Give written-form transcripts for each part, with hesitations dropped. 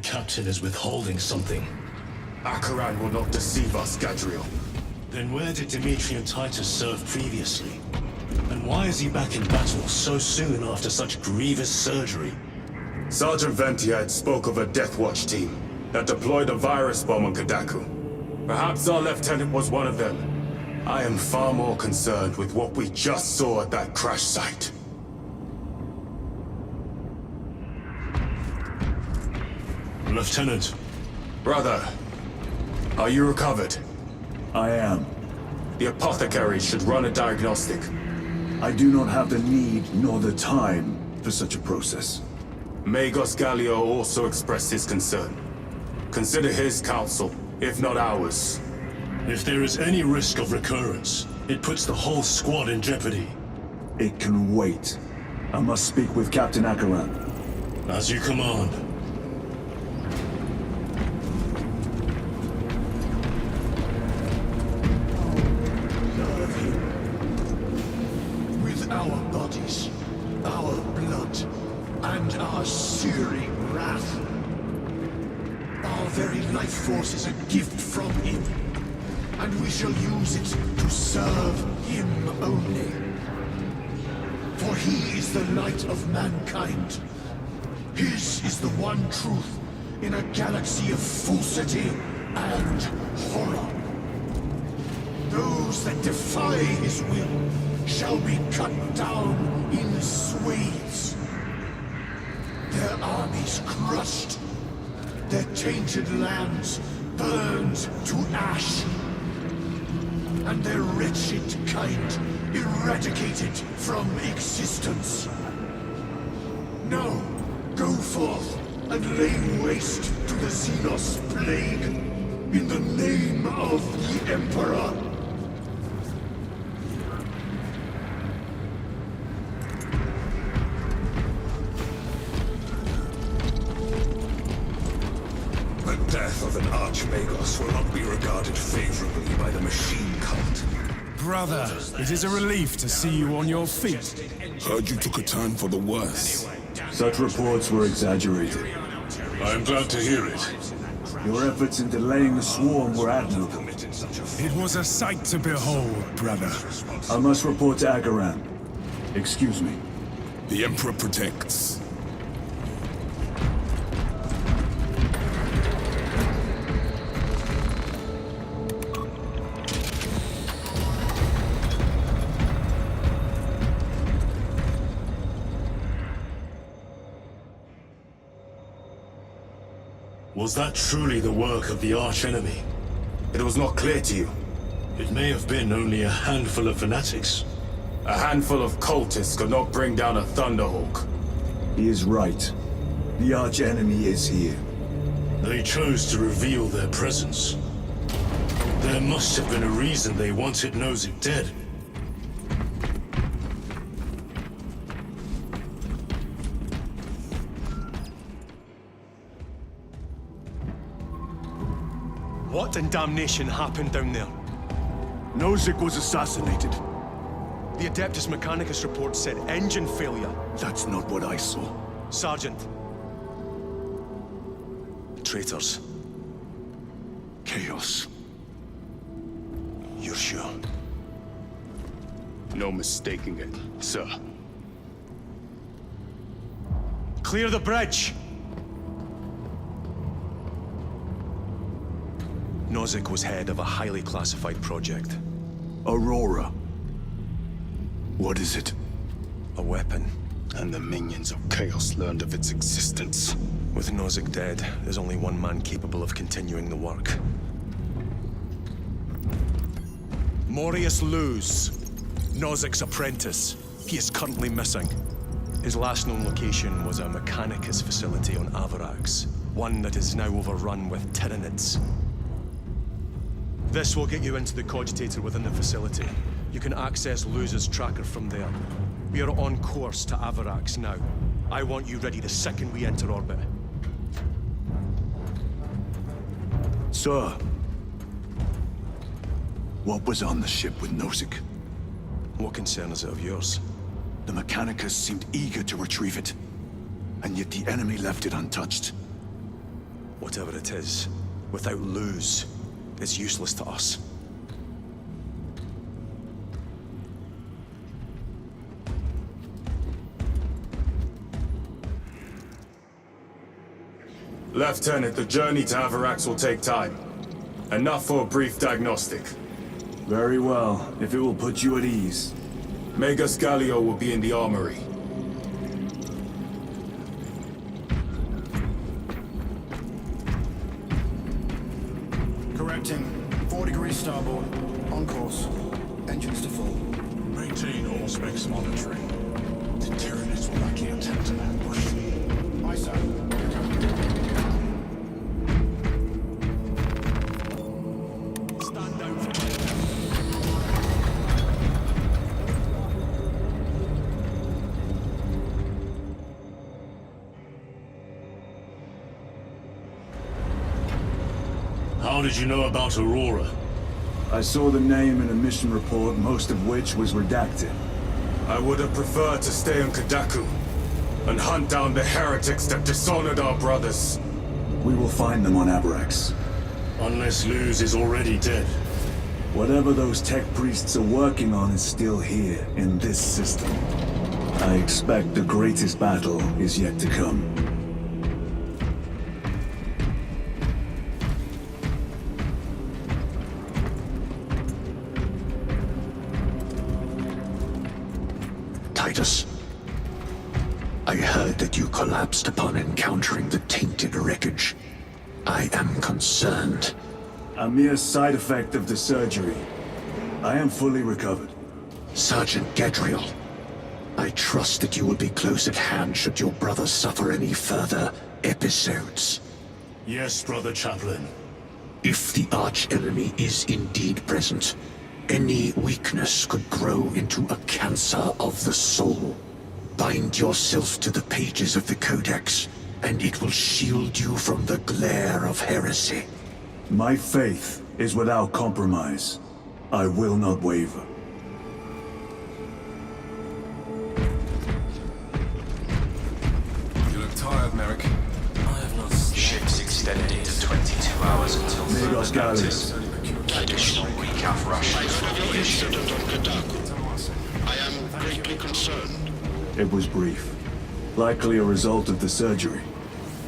captain is withholding something. Acheran will not deceive us, Gadriel. Then where did Dimitri and Titus serve previously? And why is he back in battle so soon after such grievous surgery? Sergeant Ventiad spoke of a Death Watch team that deployed a virus bomb on Kadaku. Perhaps our lieutenant was one of them. I am far more concerned with what we just saw at that crash site. Lieutenant. Brother, are you recovered? I am. The apothecary should run a diagnostic. I do not have the need nor the time for such a process. Magos Gallio also expressed his concern. Consider his counsel, if not ours. If there is any risk of recurrence, it puts the whole squad in jeopardy. It can wait. I must speak with Captain Acheran. As you command. With our bodies, our blood, and our searing wrath. Our very life force is a gift from him, and we shall use it to serve him only. For he is the light of mankind. His is the one truth in a galaxy of falsity and horror. Those that defy his will shall be cut down in swathes. Their armies crushed, their tainted lands burned to ash, and their wretched kind eradicated from existence. Now, go forth and lay waste to the Xenos plague in the name of the Emperor. The death of an Archmagos will not be regarded favorably by the machine cult. Brother, it is a relief to see you on your feet. Heard you took a turn for the worse. Such reports were exaggerated. I am glad to hear it. Your efforts in delaying the swarm were admirable. It was a sight to behold, brother. I must report to Acheran. Excuse me. The Emperor protects. Was that truly the work of the archenemy? It was not clear to you. It may have been only a handful of fanatics. A handful of cultists could not bring down a Thunderhawk. He is right. The arch-enemy is here. They chose to reveal their presence. There must have been a reason they wanted Nozick dead. What in damnation happened down there? Nozick was assassinated. The Adeptus Mechanicus report said engine failure. That's not what I saw. Sergeant. Traitors. Chaos. You're sure? No mistaking it, sir. Clear the bridge! Nozick was head of a highly classified project. Aurora. What is it? A weapon. And the minions of Chaos learned of its existence. With Nozick dead, there's only one man capable of continuing the work. Morius Luz, Nozick's apprentice. He is currently missing. His last known location was a Mechanicus facility on Avarax, one that is now overrun with Tyranids. This will get you into the cogitator within the facility. You can access Luz's tracker from there. We are on course to Avarax now. I want you ready the second we enter orbit. Sir. What was on the ship with Nozick? What concern is it of yours? The Mechanicus seemed eager to retrieve it. And yet the enemy left it untouched. Whatever it is, without Luz, it's useless to us. Lieutenant, the journey to Avarax will take time. Enough for a brief diagnostic. Very well, if it will put you at ease. Magus Gallio will be in the armory. Correcting. 4 degrees starboard. On course. Engines to full. Maintain all specs monitoring. The Tyranids will likely attempt an ambush. Aye, sir. Stand down for How did you know about Aurora? I saw the name in a mission report, most of which was redacted. I would have preferred to stay on Kadaku and hunt down the heretics that dishonored our brothers. We will find them on Avarax. Unless Luz is already dead. Whatever those tech priests are working on is still here, in this system. I expect the greatest battle is yet to come. Titus, I heard that you collapsed upon encountering the tainted wreckage. I am concerned. A mere side effect of the surgery. I am fully recovered. Sergeant Gadriel, I trust that you will be close at hand should your brother suffer any further episodes. Yes, Brother Chaplain. If the arch-enemy is indeed present, any weakness could grow into a cancer of the soul. Bind yourself to the pages of the Codex, and it will shield you from the glare of heresy. My faith is without compromise. I will not waver. You look tired, Merrick. Ships extended to 22 hours until Magos further Gallius. notice. Additional recap rations will be issued. I am greatly concerned. It was brief. Likely a result of the surgery.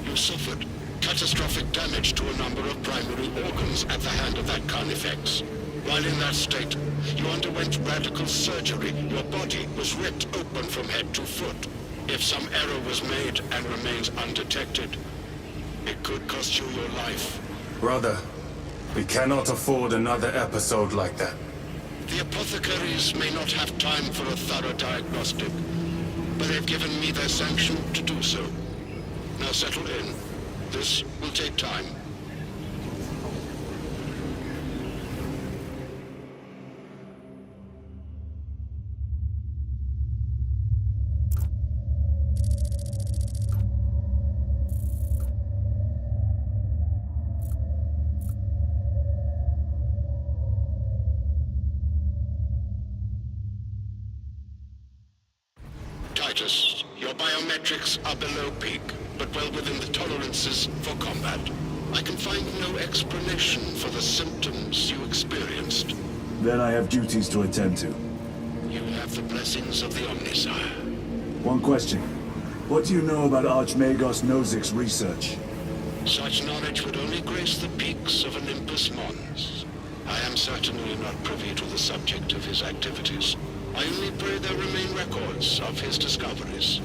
You suffered catastrophic damage to a number of primary organs at the hand of that Carnifex. While in that state, you underwent radical surgery. Your body was ripped open from head to foot. If some error was made and remains undetected, it could cost you your life. Brother, we cannot afford another episode like that. The apothecaries may not have time for a thorough diagnostic, but they've given me their sanction to do so. Now settle in. This will take time. Titus, your biometrics are below peak, but well within the tolerances for combat. I can find no explanation for the symptoms you experienced. Then I have duties to attend to. You have the blessings of the Omnisire. One question. What do you know about Archmagos Nozik's research? Such knowledge would only grace the peaks of Olympus Mons. I am certainly not privy to the subject of his activities. I only pray there remain records of his discoveries.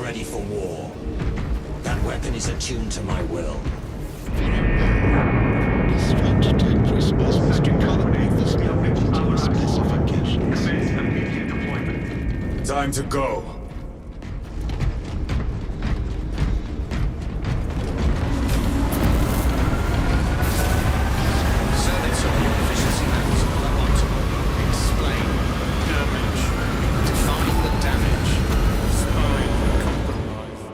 ready for war. That weapon is attuned to my will. Instruct tech prisoners to calibrate this weapon to its specifications. Time to go. Service on your efficiency levels are well optimal. Explain. Damage. Define the damage. Spine compromised.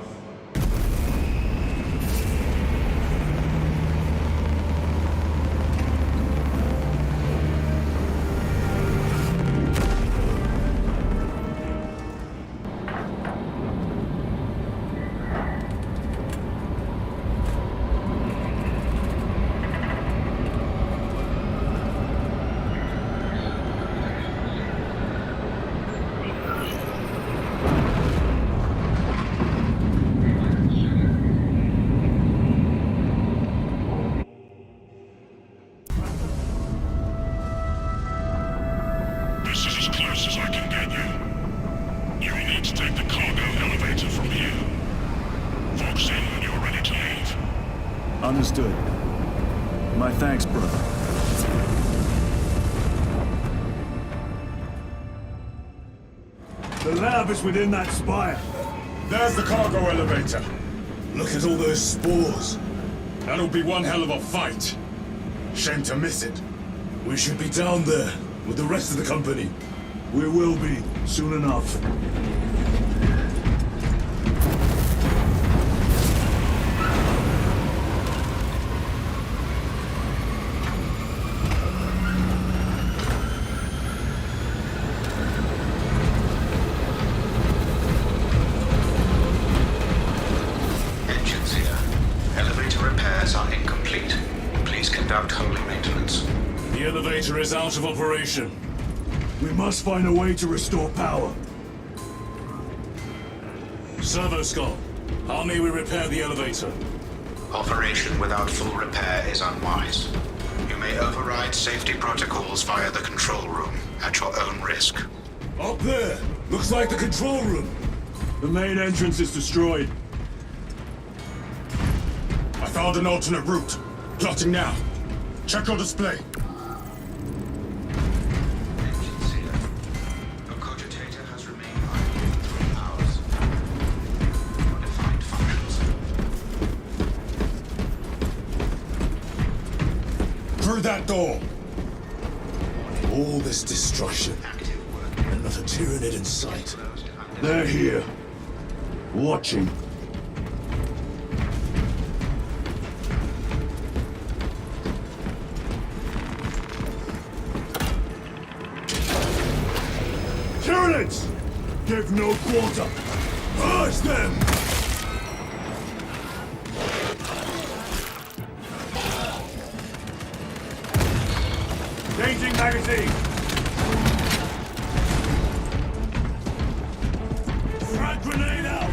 This is as close as I can get you. You will need to take the cargo elevator from here. Fox in when you're ready to leave. Understood. My thanks, brother. The lab is within that spire. There's the cargo elevator. Look at all those spores. That'll be one hell of a fight. Shame to miss it. We should be down there with the rest of the company. We will be, soon enough. Engines here. Elevator repairs are incomplete. Please conduct holy maintenance. The elevator is out of operation. We must find a way to restore power. Servo Skull, how may we repair the elevator? Operation without full repair is unwise. You may override safety protocols via the control room at your own risk. Up there! Looks like the control room! The main entrance is destroyed. I found an alternate route. Plotting now. Check your display. Engines here. The cogitator has remained idle for 3 hours. Defined functions. Through that door. All this destruction, Active work. and not a Tyranid in sight. Closed under They're here. Watching. Tyranids! Give no quarter! Purge them! Changing magazine! Frag grenade out!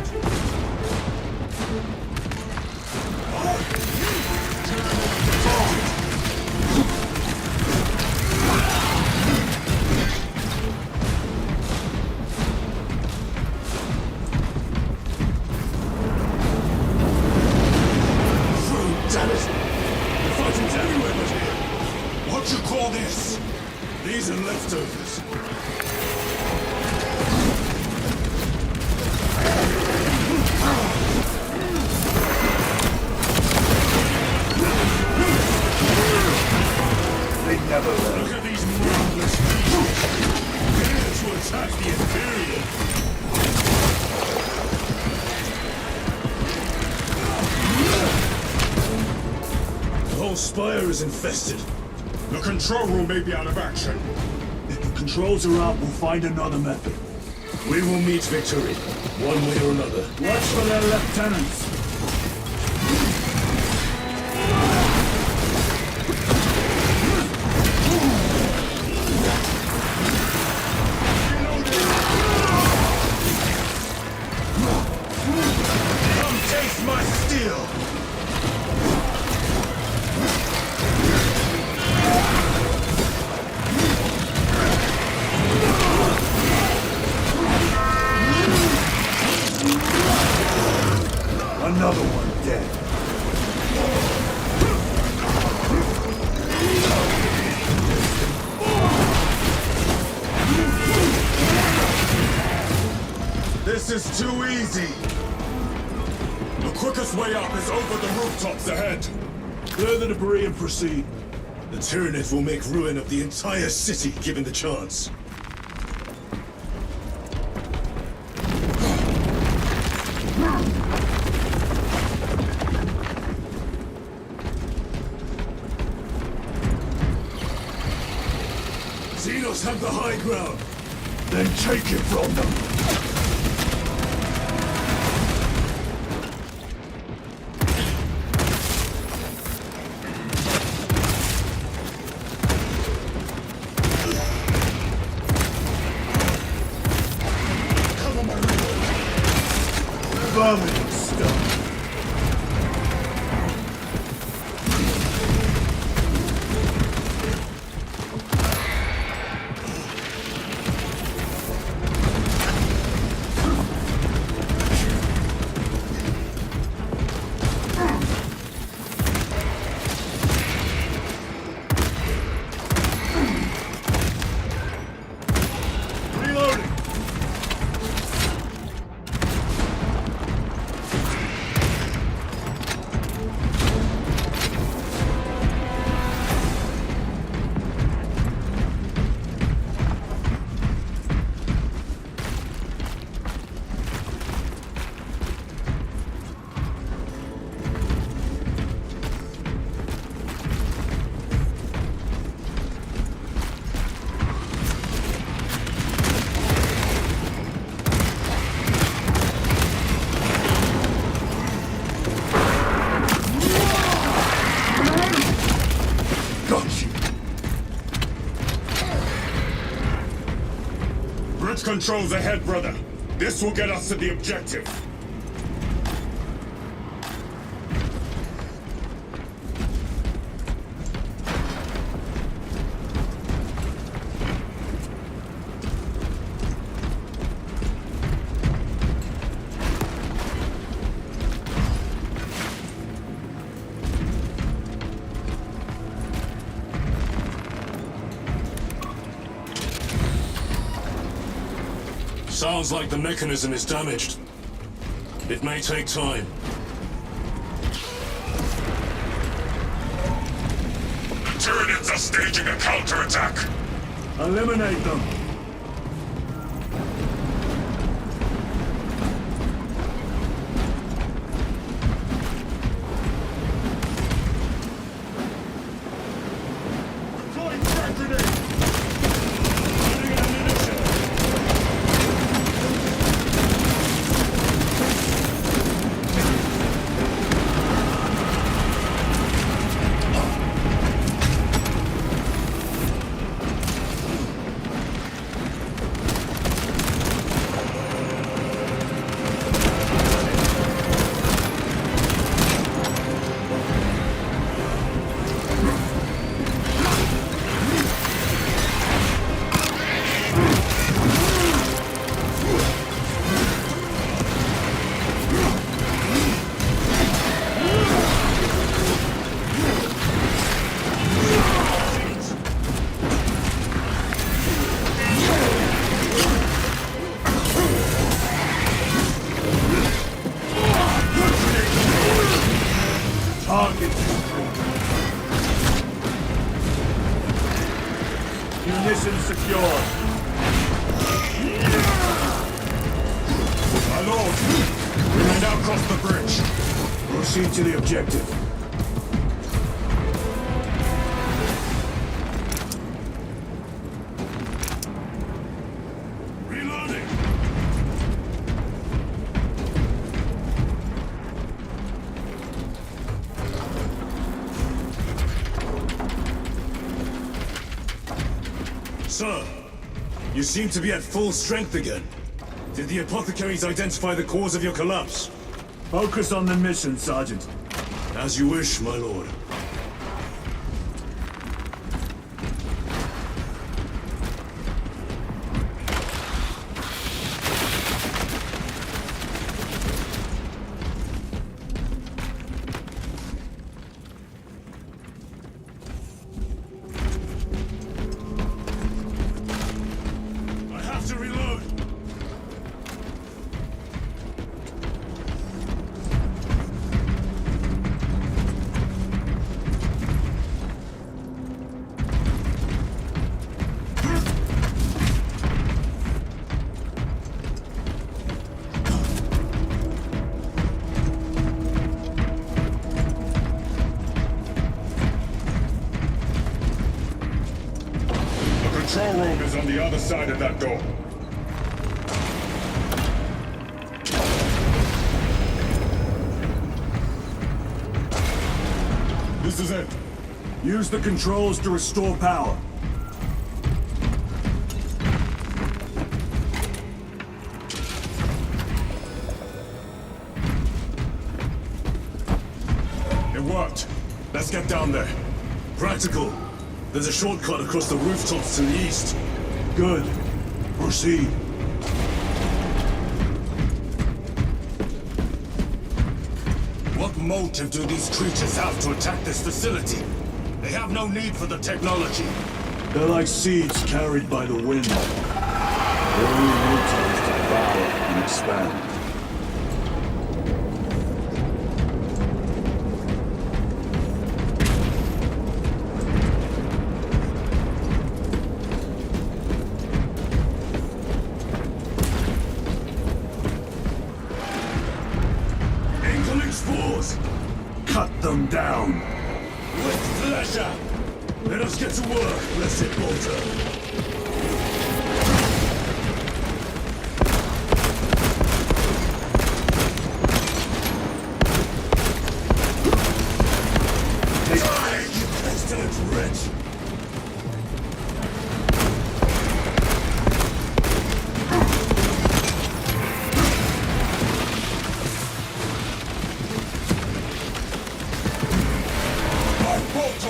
Damn it! The fighting's everywhere but here! What you call this? These are leftovers. They never learn. Look at these marvelous beasts! Here to attack the Imperial! The whole spire is infested. The control room may be out of action. If the controls are out, we'll find another method. We will meet victory, one way or another. Watch for their lieutenants. Come taste my steel! This is too easy! The quickest way up is over the rooftops ahead! Clear the debris and proceed. The Tyranids will make ruin of the entire city given the chance. Xenos have the high ground. Then take it from them. Vermin stuff. Bridge controls ahead, brother. This will get us to the objective. Sounds like the mechanism is damaged. It may take time. The Tyranids are staging a counterattack. Eliminate them. Deploying frag grenade. Munitions secured. My lord, we may now cross the bridge. Proceed to the objective. Reloading. Sir, you seem to be at full strength again. Did the apothecaries identify the cause of your collapse? Focus on the mission, Sergeant. As you wish, my lord. is on the other side of that door. This is it. Use the controls to restore power. It worked. Let's get down there. Practical. There's a shortcut across the rooftops to the east. Good. Proceed. What motive do these creatures have to attack this facility? They have no need for the technology. They're like seeds carried by the wind. Their only motive is to devour and expand. Incoming spores! Cut them down. With pleasure! Let us get to work, blessed Bolter.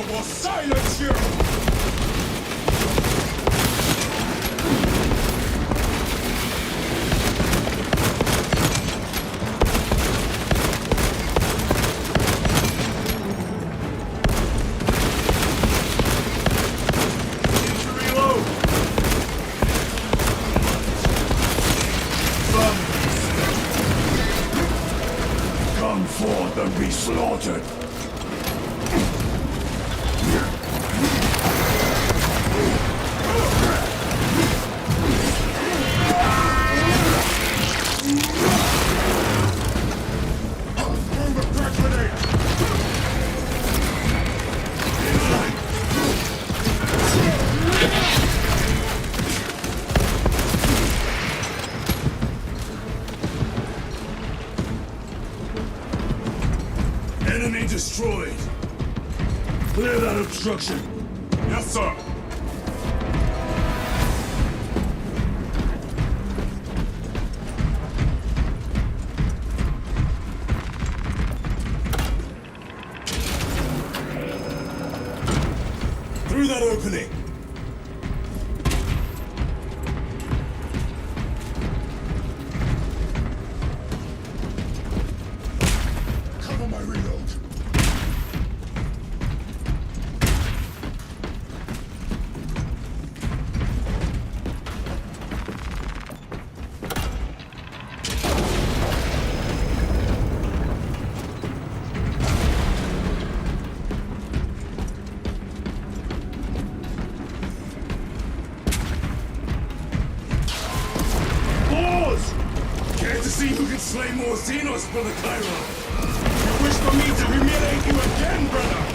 Will silence you! Reload! Come forth and be slaughtered! Enemy destroyed. Clear that obstruction. Yes, sir. Through that opening. Cover my reload. Care to see who can slay more Xenos, Brother Cairo? You wish for me to humiliate you again, brother?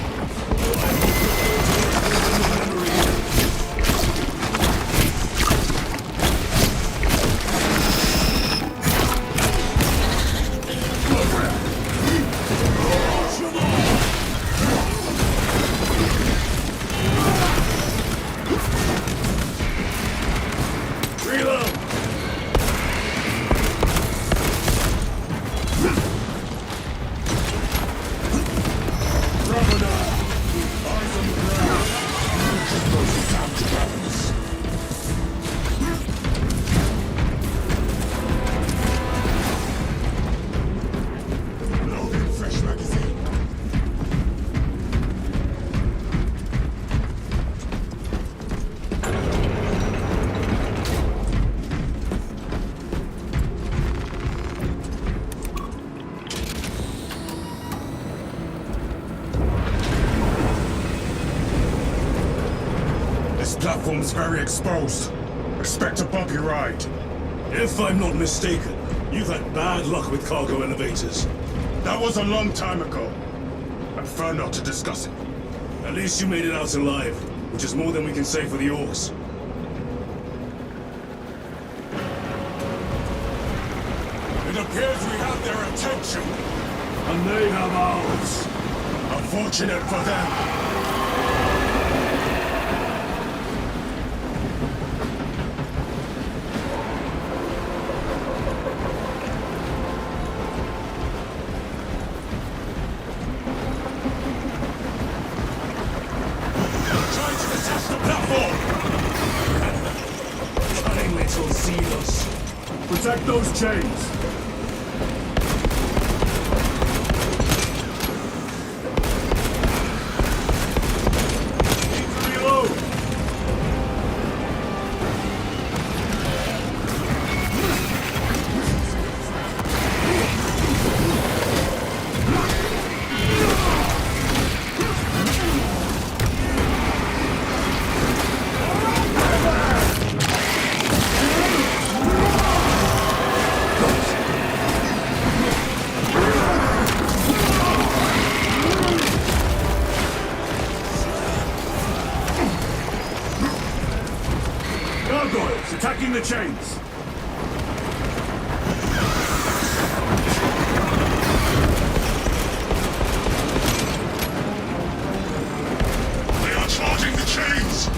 Reload! This platform's very exposed. Expect a bumpy ride. If I'm not mistaken, you've had bad luck with cargo elevators. That was a long time ago. I prefer not to discuss it. At least you made it out alive, which is more than we can say for the Orcs. It appears we have their attention. And they have ours. Unfortunate for them. Trying to detach the platform! Cunning little Xenos. Protect those chains. Need to reload. Gargoyles attacking the chains. They are charging the chains!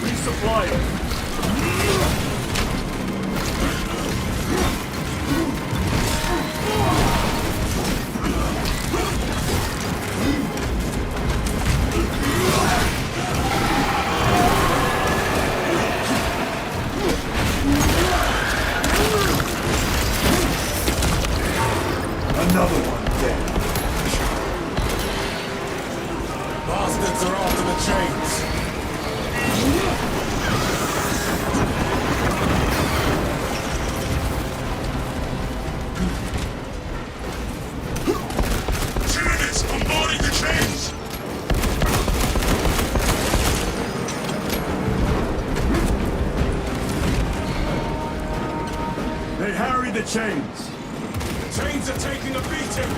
Resupply. Another one dead. Bastards are after the chains. Tyranids bombarding the chains! They harry the chains. The chains are taking a beating.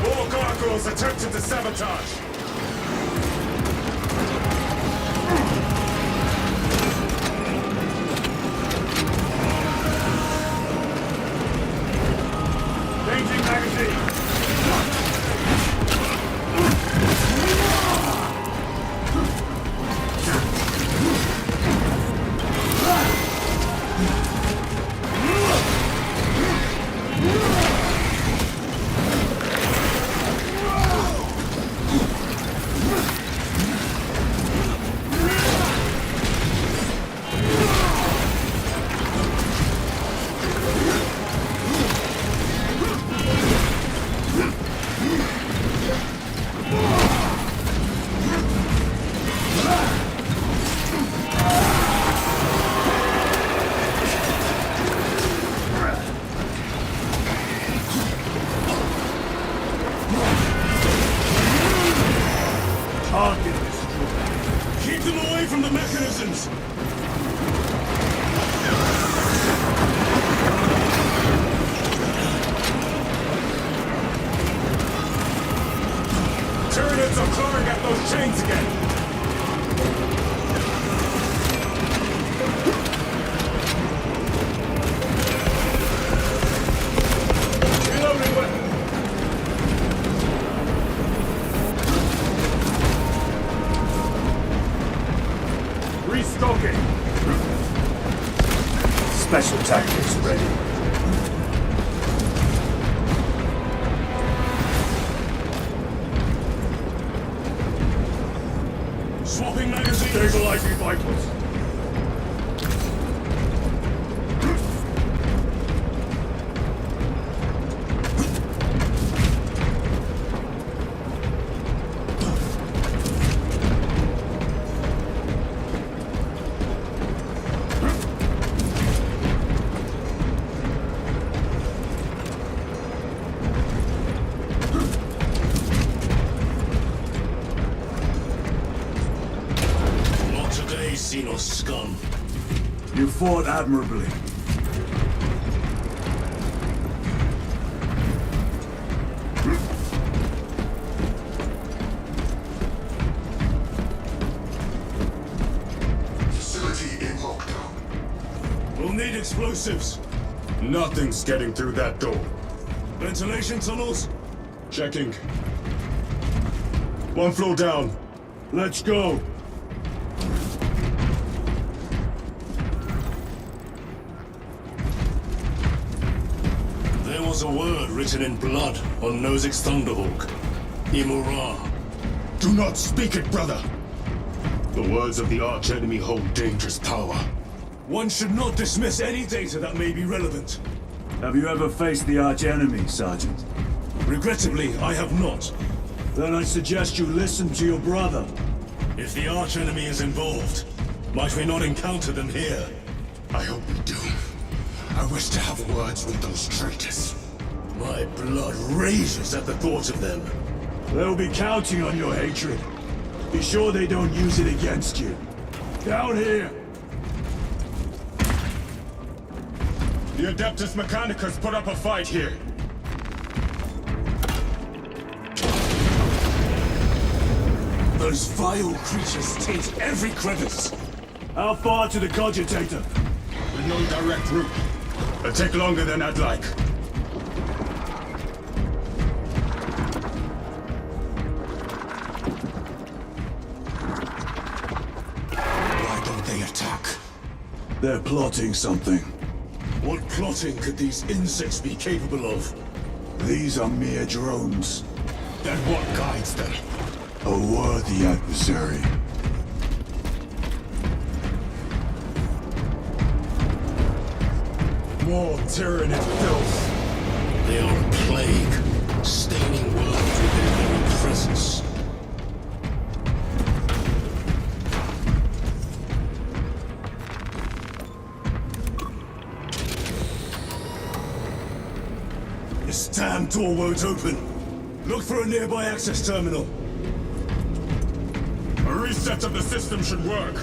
More gargoyles attempted to sabotage. Changing magazine. Target destroyed. Keep them away from the mechanisms. Tyranids are clawing at those chains again. Reloading weapon. Restocking. Special tactics ready. Swapping magazines. Stabilizing vitals. Xenos scum. You fought admirably. need explosives. Nothing's getting through that door. Ventilation tunnels? Checking. One floor down. Let's go. There was a word written in blood on Nozick's Thunderhawk. Imura. Do not speak it, brother! The words of the archenemy hold dangerous power. One should not dismiss any data that may be relevant. Have you ever faced the archenemy, Sergeant? Regrettably, I have not. Then I suggest you listen to your brother. If the archenemy is involved, might we not encounter them here? I hope we do. I wish to have words with those traitors. My blood rages at the thought of them. They'll be counting on your hatred. Be sure they don't use it against you. Down here! The Adeptus Mechanicus put up a fight here. Those vile creatures taint every crevice. How far to the cogitator? With no direct route. It'll take longer than I'd like. Why don't they attack? They're plotting something. What plotting could these insects be capable of? These are mere drones. Then what guides them? A worthy adversary. More tyrannid filth. They are a plague, staining worlds with their very presence. This damn door won't open. Look for a nearby access terminal. A reset of the system should work.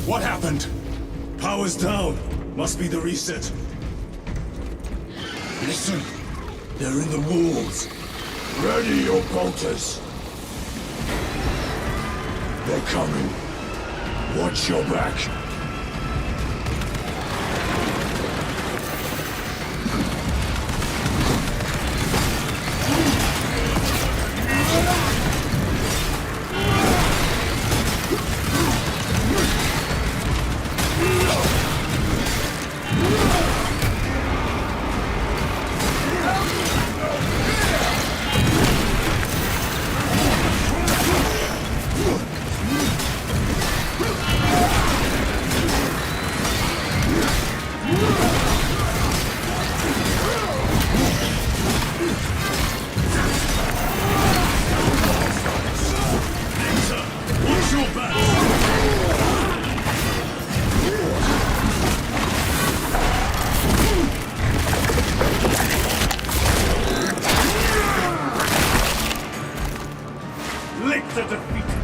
What happened? Power's down. Must be the reset. Listen. They're in the walls. Ready your bolters. They're coming. Watch your back. Lictor defeated.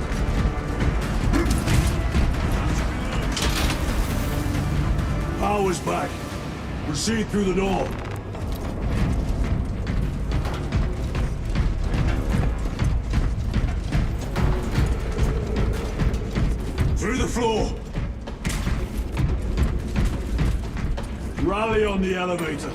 Power's back. Proceed through the door. Through the floor. Rally on the elevator.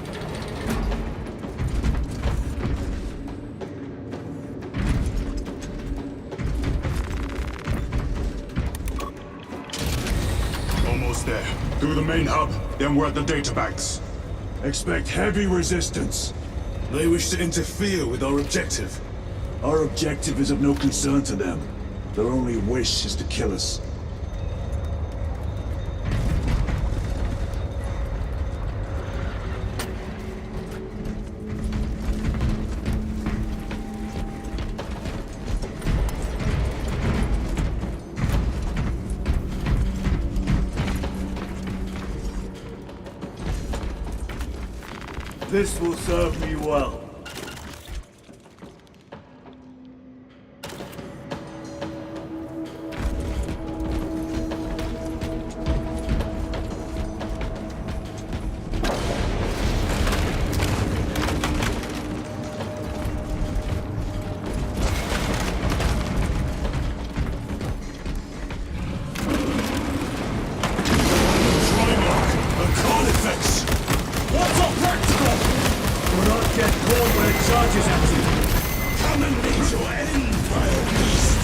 Almost there. Through the main hub, then we're at the databanks. Expect heavy resistance. They wish to interfere with our objective. Our objective is of no concern to them. Their only wish is to kill us. This will serve me well. charge is empty. Come and meet your end, vile beast.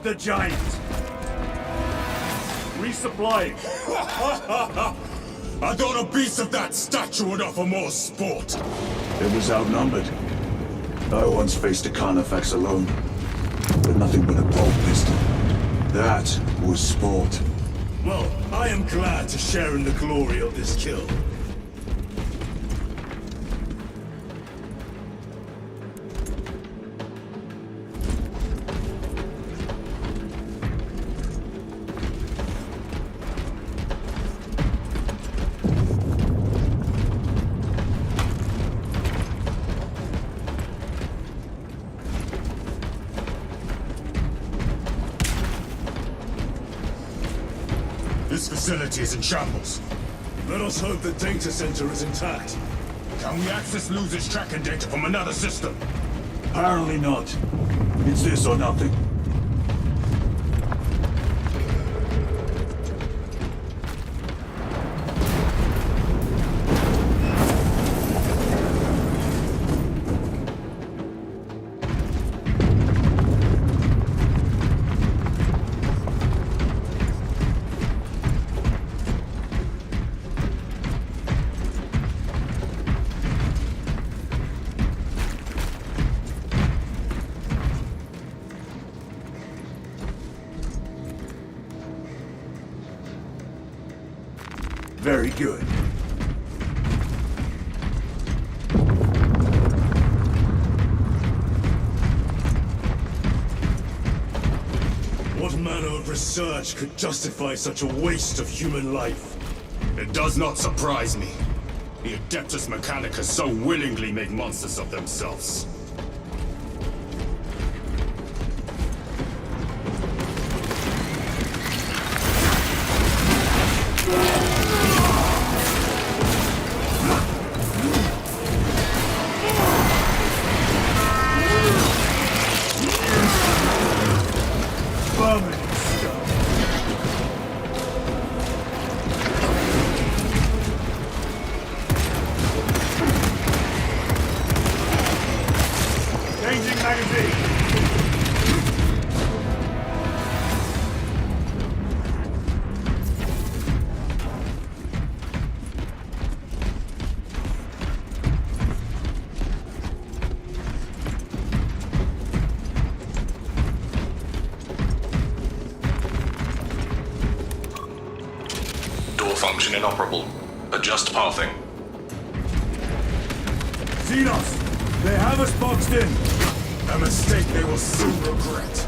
The giant! Resupplying! I thought a beast of that stature would offer more sport. It was outnumbered. I once faced a Carnifex alone, but nothing but a bolt pistol. That was sport. Well, I am glad to share in the glory of this kill. This facility is in shambles. Let us hope the data center is intact. Can we access Luz's tracking data from another system? Apparently not. It's this or nothing. Very good. What manner of research could justify such a waste of human life? It does not surprise me. The Adeptus Mechanicus so willingly make monsters of themselves. Function inoperable. Adjust pathing. Xenos! They have us boxed in! A mistake they will soon regret.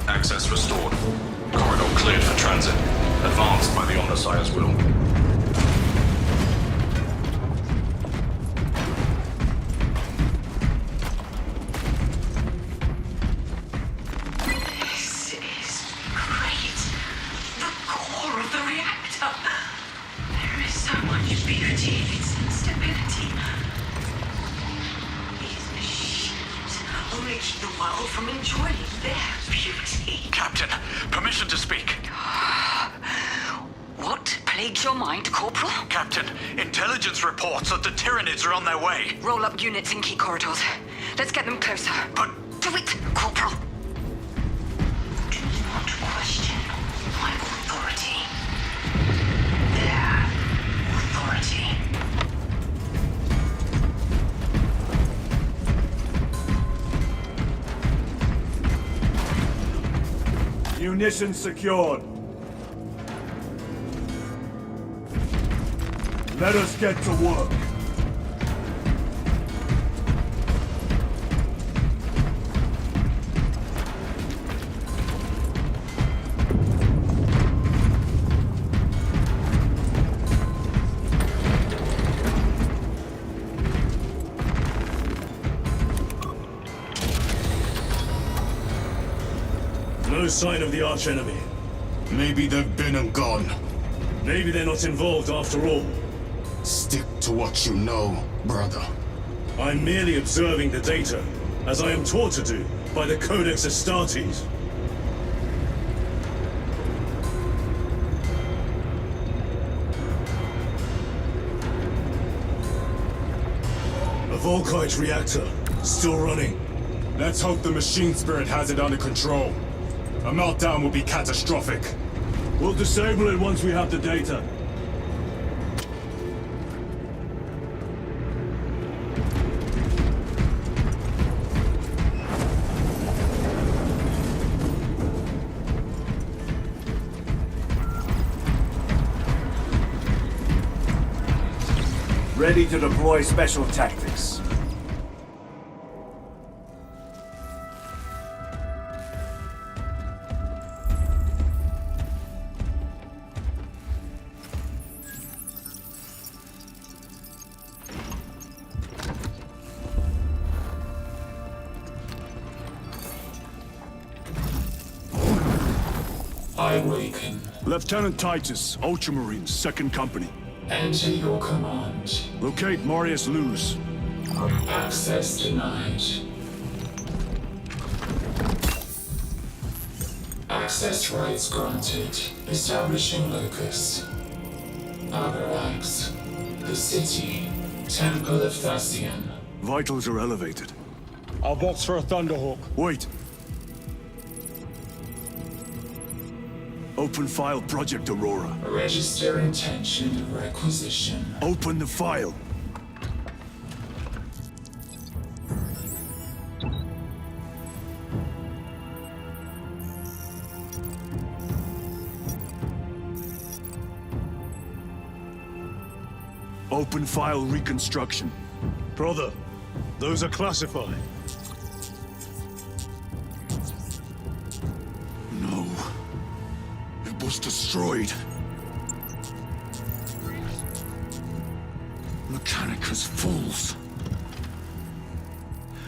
Access restored. Corridor cleared for transit. Advanced by the Omnissiah's will. This is great. The core of the reactor. There is so much beauty in its instability. These machines only keep the world from enjoying their beauty. Captain, permission to speak. What plagues your mind, Corporal? Captain, intelligence reports that the Tyranids are on their way. Roll up units in key corridors. Let's get them closer. But Do it, Corporal. Do not question my authority. Their authority. Munitions secured. Let us get to work. No sign of the archenemy. Maybe they've been and gone. Maybe they're not involved after all. Stick to what you know, brother. I'm merely observing the data, as I am taught to do by the Codex Astartes. A Volkite reactor, still running. Let's hope the machine spirit has it under control. A meltdown will be catastrophic. We'll disable it once we have the data. Ready to deploy special tactics. I awaken. Lieutenant Titus, Ultramarines, 2nd Company. Enter your command. Locate Marius Luz. Access denied. Access rights granted. Establishing locus. Avarax. The city. Temple of Thasian. Vitals are elevated. I'll box for a Thunderhawk. Wait. Open file Project Aurora. Register intention of requisition. Open the file. Open file reconstruction. Brother, those are classified. No. It was destroyed. Mechanicus fools.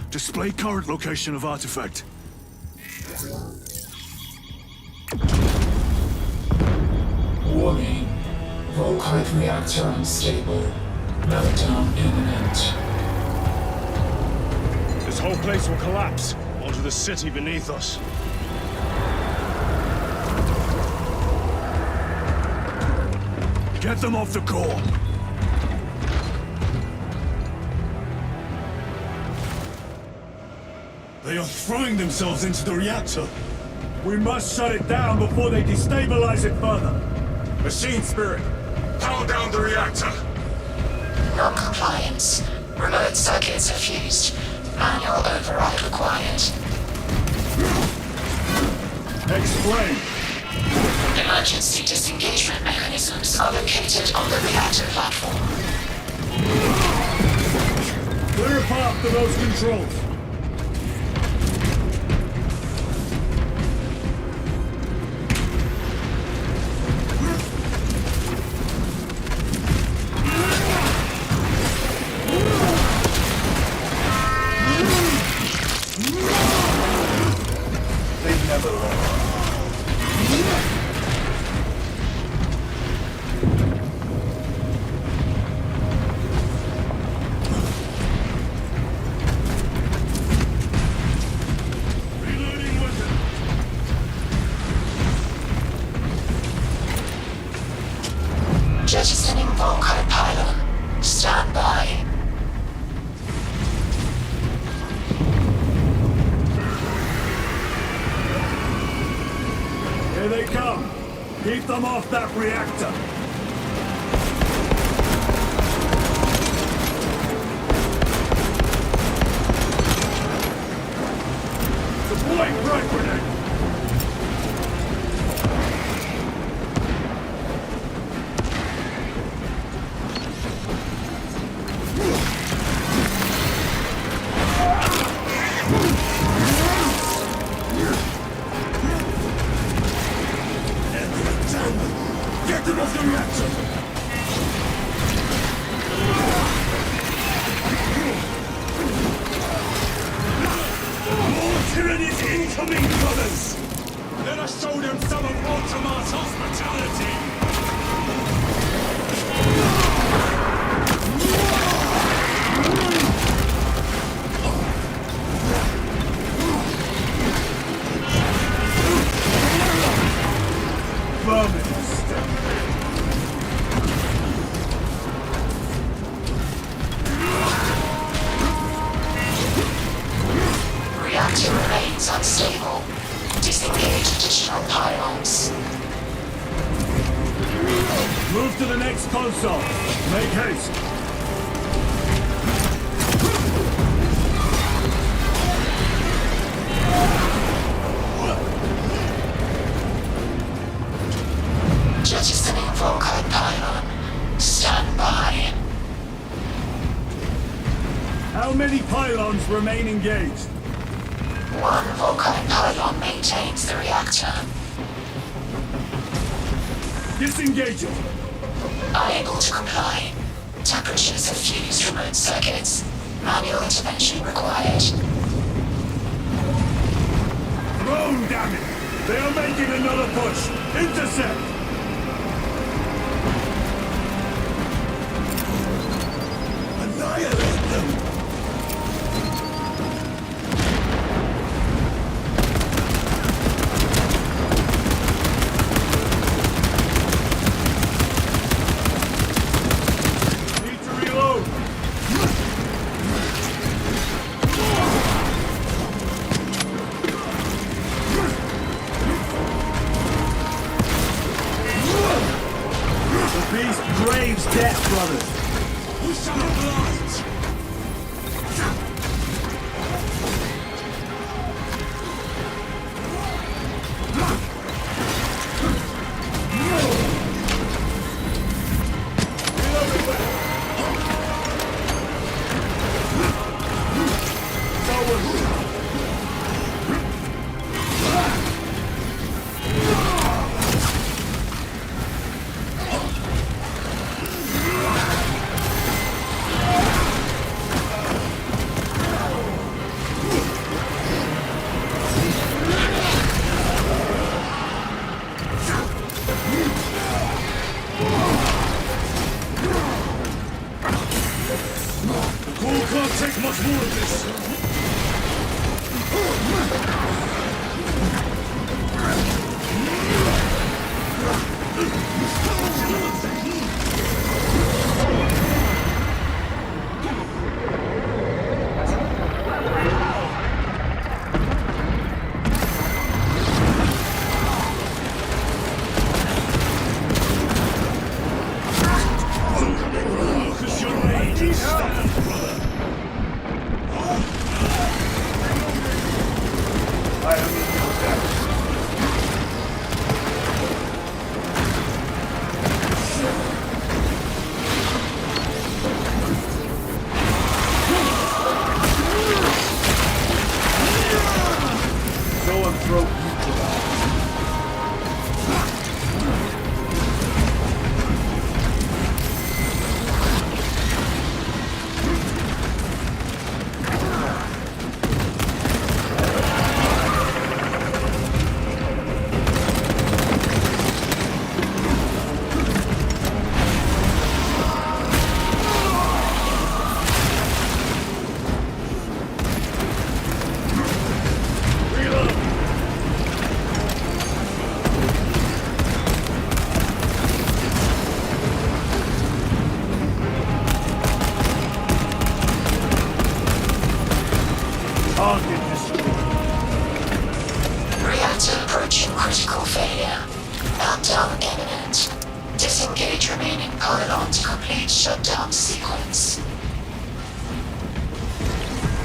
Display current location of artifact. Warning. Volkite reactor unstable. Meltdown imminent. This whole place will collapse onto the city beneath us. Get them off the core. They are throwing themselves into the reactor. We must shut it down before they destabilize it further. Machine Spirit, power down the reactor. Non-compliance. Remote circuits are fused. Manual override required. Explain. Emergency disengagement mechanisms are located on the reactor platform. Clear a path to those controls. Jettisoning Volkite pylon. Stand by. Here they come. Keep them off that reactor. Deploying frag grenade. Get them off the reactor! More tyrannies incoming, brothers! Let us show them some of Ultramar's hospitality! Reactor remains unstable. Disengage additional pylons. Move to the next console. Make haste. Jettisoning Volkite pylon. Stand by. How many pylons remain engaged? One Volkite pylon maintains the reactor. Disengage it. Unable to comply. Temperatures have fused remote circuits. Manual intervention required. Drone, damn it! They are making another push. Intercept! Annihilate them! Need to reload! The beast craves death, brothers! We shall oblige! Can't take much more of this! Focus your rage and stand, brother! I am in your debt. Zoanthrope neutralized. Reactor approaching critical failure. Meltdown imminent. Disengage remaining pylon to complete shutdown sequence.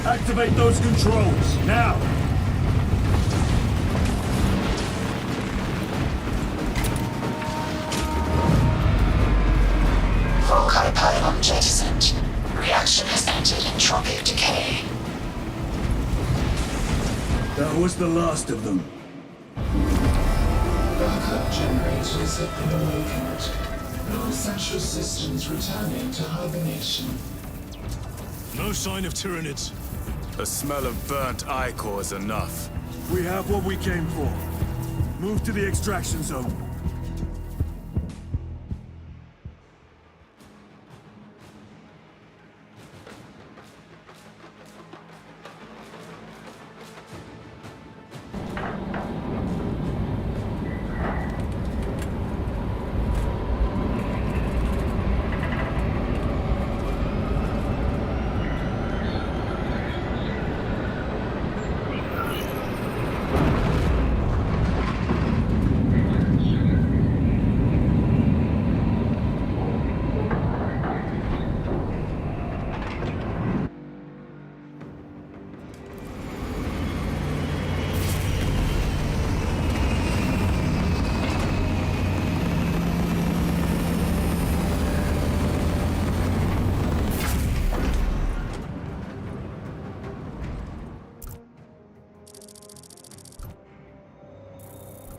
Activate those controls, now! Volkai pylon jettisoned. Reaction has entered entropic decay. That was the last of them. Backup generators have been awakened. No essential systems returning to hibernation. No sign of Tyranids. The smell of burnt ichor is enough. We have what we came for. Move to the extraction zone.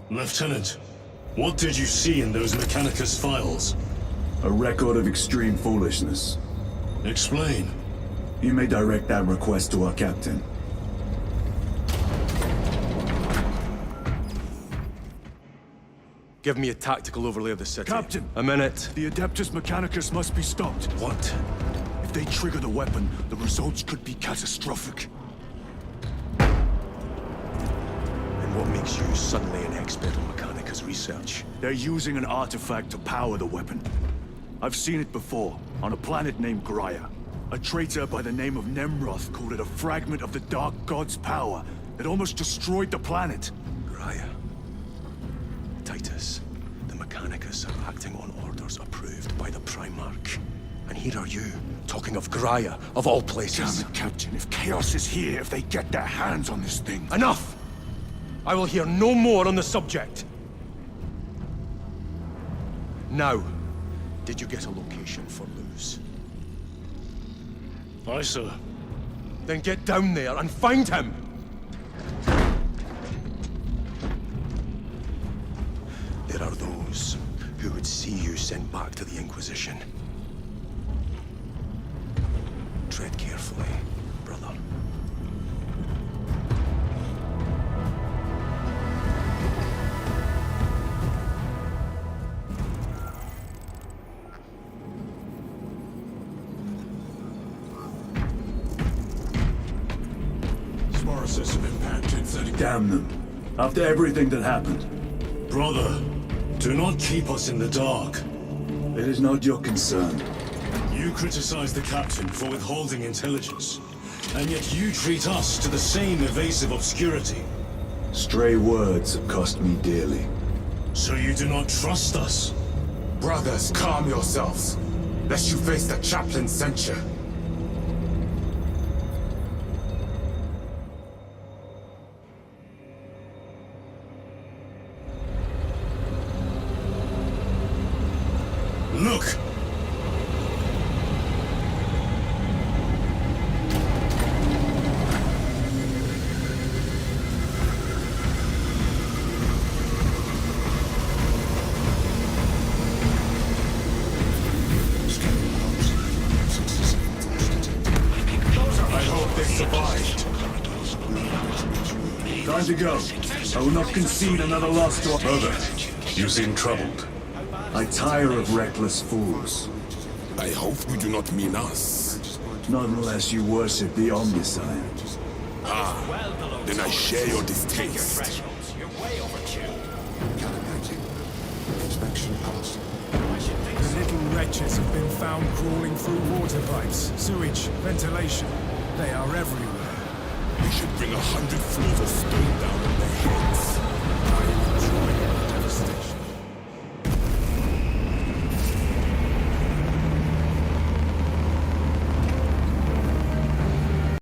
Lieutenant, what did you see in those Mechanicus files? A record of extreme foolishness. Explain. You may direct that request to our captain. Give me a tactical overlay of the city. Captain! A minute. The Adeptus Mechanicus must be stopped. What? If they trigger the weapon, the results could be catastrophic. And what makes you suddenly an expert on Mechanicus research? They're using an artifact to power the weapon. I've seen it before, on a planet named Graia. A traitor by the name of Nemroth called it a fragment of the Dark God's power that almost destroyed the planet. Graia. Titus, the Mechanicus are acting on orders approved by the Primarch. And here are you, talking of Graia, of all places. Damn it, Captain, if Chaos is here, if they get their hands on this thing... Enough! I will hear no more on the subject. Now, did you get a location for Luz? Aye, sir. Then get down there and find him! There are those who would see you sent back to the Inquisition. Tread carefully, brother. Process of impact in 30... Damn them. After everything that happened. Brother, do not keep us in the dark. It is not your concern. You criticize the captain for withholding intelligence, and yet you treat us to the same evasive obscurity. Stray words have cost me dearly. So you do not trust us? Brothers, calm yourselves, lest you face the chaplain's censure. Look! I hope they survived. Time to go. I will not concede another loss to our... Brother, you seem troubled. I tire of reckless fools. I hope you do not mean us. Not unless you worship the Omniscient. Ah, then I share your distaste. You're way overdue. Inspection passed. The little wretches have been found crawling through water pipes, sewage, ventilation. They are everywhere. We should bring 100 floors of stone down on their